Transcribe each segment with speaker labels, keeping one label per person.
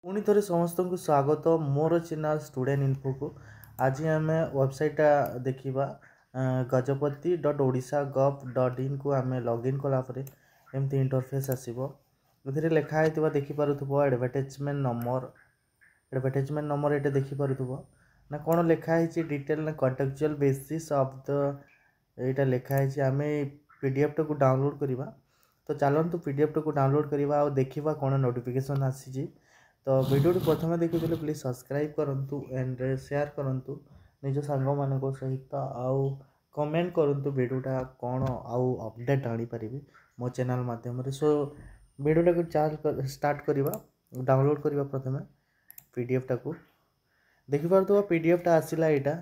Speaker 1: पुणी थे समस्त को स्वागत मोर चैनल स्टूडेंट इन्फो को। आज आम वेबसाइट देखा gajapati.odisha.gov.in को आम लॉगिन कलापर एमती इंटरफेस आसो। लिखाई देखिपुव एडवर्टाइजमेंट नंबर ये देखिपुव ना कौन लिखाई डिटेल ना कॉन्टेक्चुअल बेसिस ऑफ द यहाँ लिखाई आम पीडीएफ टाक डाउनलोड करवा। तो चलतु पीडीएफ टाक डाउनलोड करवा और देखा कौन नोटिफिकेशन आसी। तो वीडियो प्रथम देखुले प्लीज सब्सक्राइब करूँ एंड शेयर करूँ निज सांग मान सहित आउ कमेंट करूँ वीडियोटा कौन आउ अपडेट आनीपारि मो चैनल मध्यम। सो वीडियोटा को चार्ज स्टार्ट करवा डाउनलोड करवा प्रथम पीडीएफ टाक देखिपुव पीडीएफ आसला यहाँ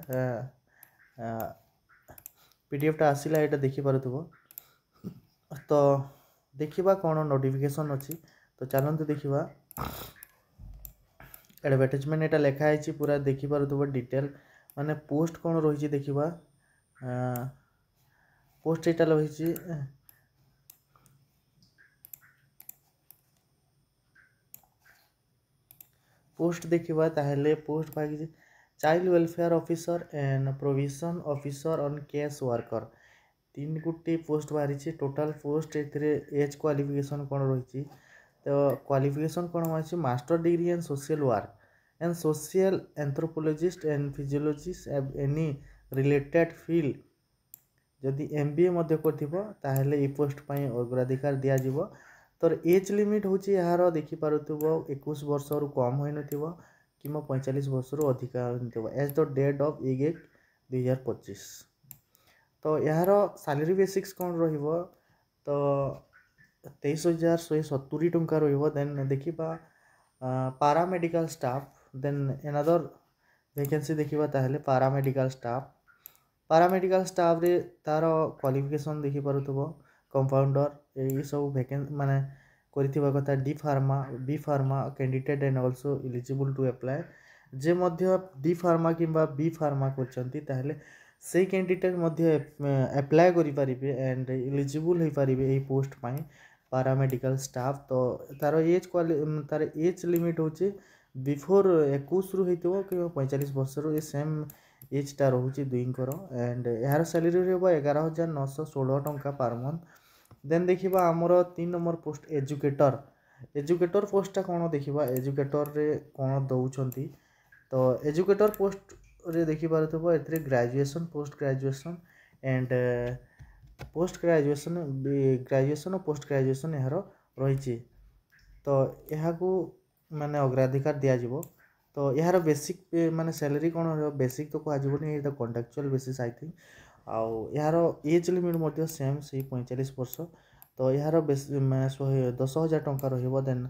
Speaker 1: पीडीएफ आसला यहाँ देखिपुव। तो देखा कौन नोटिफिकेशन अच्छी। तो चलते देखा एडवर्टाइजमेंट यहाँ लिखाई पूरा देखिपुव डिटेल माने पोस्ट कौन रही देखा पोस्ट यहाँ रही पोस्ट देखा ताहले पोस्ट भागी child welfare officer and provision officer on case worker 3 गोटी पोस्ट बाहरी। टोटाल पोस्ट एज क्वालिफिकेशन कौन रही। तो क्वालिफिकेशन कौन रही master degree and social work and social anthropologist and physiologist any related field जदि एमबीए ताहले ये पोस्ट पर अग्राधिकार दिज्व। तो एज लिमिट हूँ यार देखिपुव 21 वर्ष रु कम हो कि 45 वर्ष रु अधिका एज द डेट ऑफ 1/1/2025। तो यार सैलरी बेसिक्स कौन रहिबो तो 23,170 टंका रहिबो। देन देखिबा paramedical staff then another vacancy देखिबा ताहले पारामेडिकल स्टाफ रे तार क्वालिफिकेशन देखि पारुथबो कंपाउंडर ये सब वैकेंसी माने करिथिबा कथा B pharma candidate and also eligible to apply जे मध्य डी फार्मा किंबा बी फार्मा करचंती ताहले से कैंडिडेट मध्य अप्लाई करि परिबे एंड एलिजिबल होई परिबे ए पोस्ट पई पारामेडिकल स्टाफ। तो तार एज लिमिट होची बिफोर 21 रु होइतो कि 45 वर्ष रु ए सेम एजटा रोचे दुईंकर एंड यार सैलरी रहा 11,916 टंका पर मंथ। देन देखा आमर 3 नंबर पोस्ट एजुकेटर पोस्टा कौन देखा एजुकेटर रे कौन दौरान। तो एजुकेटर पोस्ट रे देखिपुव ए graduation post graduation and graduation और पोस्ट ग्रेजुएशन यार रही। तो यहाँ माने अग्राधिकार दिज्व। तो यार बेसिक माने सैलरी कौन बेसिक तो कहजनी ये कॉन्ट्रेक्चुअल बेसिस आई थिंक आउ यार एज लिमिट सेम से 45 वर्ष। तो यार 10,000 टंका रहिबो। Then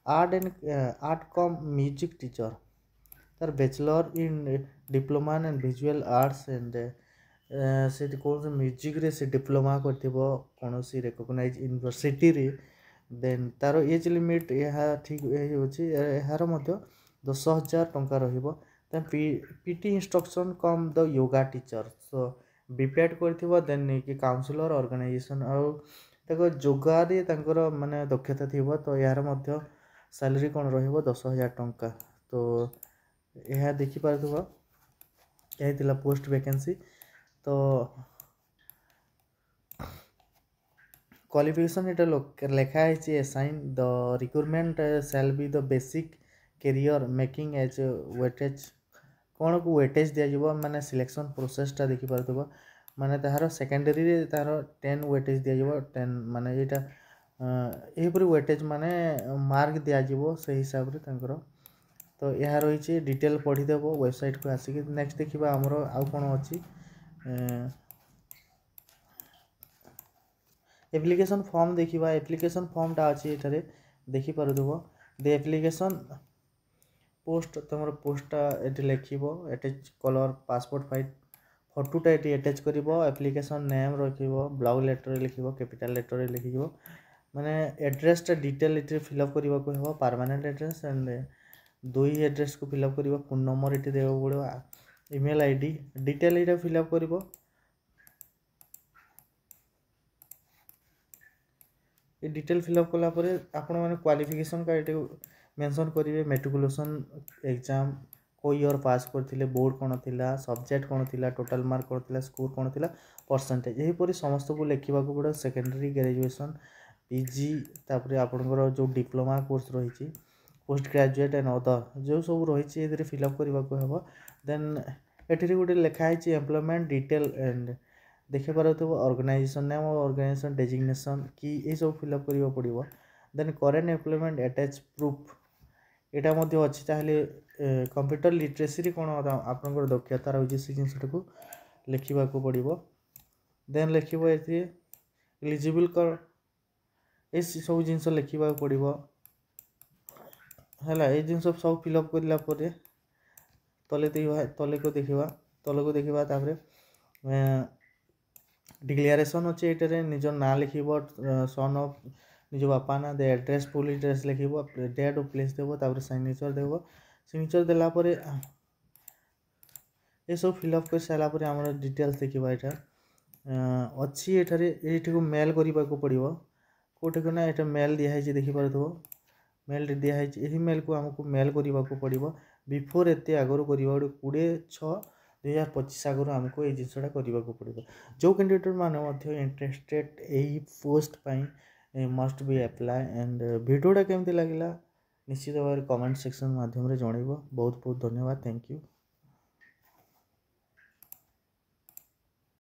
Speaker 1: art cum music teacher तार bachelor in diploma and visual arts and से कौन म्यूजिक रे से डिप्लोमा करथिबो कौन सी रिकॉग्नाइज यूनिवर्सिटी रे। देन तार एज लिमिट यह ठीक होची यार मध्य 10,000 टंका रहिबो। Then PT instruction cum the yoga teacher so BPEd करथिबो देन कि काउंसलर ऑर्गेनाइजेशन आउ ताको योगा रे तांकर माने दक्षता थिबो। तो यार मध्य सैलरी कौन रहिबो 10,000 टंका। तो यह देखि पारथबो यही थिला पोस्ट वैकेंसी। तो क्वालिफिकेशन ये लिखाई as in the recruitment shall be the basic career making as weightage कौन को वेटेज दिज्व माने सिलेक्शन प्रोसेसटा देखि पारथबो माने तार सेकेंडरी रे तार 10 वेटेज दिज्व 10 माने एटा एपरि वेटेज माने मार्क दिज्व से हिसाब रे तांकर। तो यह रही डिटेल पढ़ीदेव वेबसाइट को आसिक। नेक्स्ट देखा आमर आउ कौन अच्छी एप्लिकेशन फॉर्म देखा एप्लिकेशन फॉर्मटा अच्छी ये देखिपुव द एप्लिकेशन पोस्ट तुम पोस्टा ये लिखब एटेच कलर पासपोर्ट फाइल फोटोटा ये एटेच कर एप्लिकेशन नेम रखिब ब्लॉक लेटर लिखब कैपिटल लेटर लिखिब माने एड्रेसटा डिटेल ये फिलअप करने को हम परमानेंट एड्रेस एंड 2 एड्रेस को फिलअप कर फोन नंबर ये देवा पड़ो ईमेल आईडी डिटेल ये फिलअप कर डिटेल फिलअप कलापर आपण मैंने क्वालिफिकेशन का ये मेंशन करेंगे मेट्रिकुलेशन एग्जाम को ईयर पास करथिले बोर्ड कौन थिला सब्जेक्ट कौन थिला टोटल मार्क कौन थिला स्कोर कौन थिला परसेंटेज यहीपरि समस्त को लिखा पड़े सेकेंडरी ग्रेजुएशन पीजी तापर आपंकर जो डिप्लोमा कोर्स रही पोस्ट ग्रेजुएट एंड अदर जो सब रही है फिलअप करने को हम देन ये गोटे लिखाई एम्प्लॉयमेंट डिटेल एंड देखि पारुथिबो ऑर्गेनाइजेशन नेम और ऑर्गेनाइजेशन डेजिग्नेशन की ये सब फिलअप करने पड़ो then current employment attach proof यहाँ अच्छी ताहले कंप्यूटर लिटरेसी कौन आपंकर दक्षता रही से जिनटा को लिखा पड़ो देन लिख एलिजिबल कर ये सब जिनस लिखा पड़ो है ये जिन सब फिलअप करापर तले को देखा डिक्लेरेशन अच्छे ये निज ना लिख सन ऑफ निज बापा ना दे एड्रेस फुल एड्रेस लिख डेट ऑफ प्लेस देव सिग्नेचर देव सिग्नेचर देलापर ये सब फिलअप कर सारापर आम डिटेल्स देखा यहाँ अच्छी ये को मेल करने को पड़ो कौटे को ना ये मेल दिखाई देखिपो मेल दिखाई यही मेल को आमको मेल करने को पड़ो बिफोर एत आगुरी करवा 20/6/2025 आगुरी आमको ये जिनसा करने को पड़ो जो कैंडिडेट मैंने इंटरेस्टेड यही post must be apply and वीडियोटा केमती लगे निश्चित भाव कमेंट सेक्शन माध्यम जनइब बहुत बहुत धन्यवाद थैंक यू।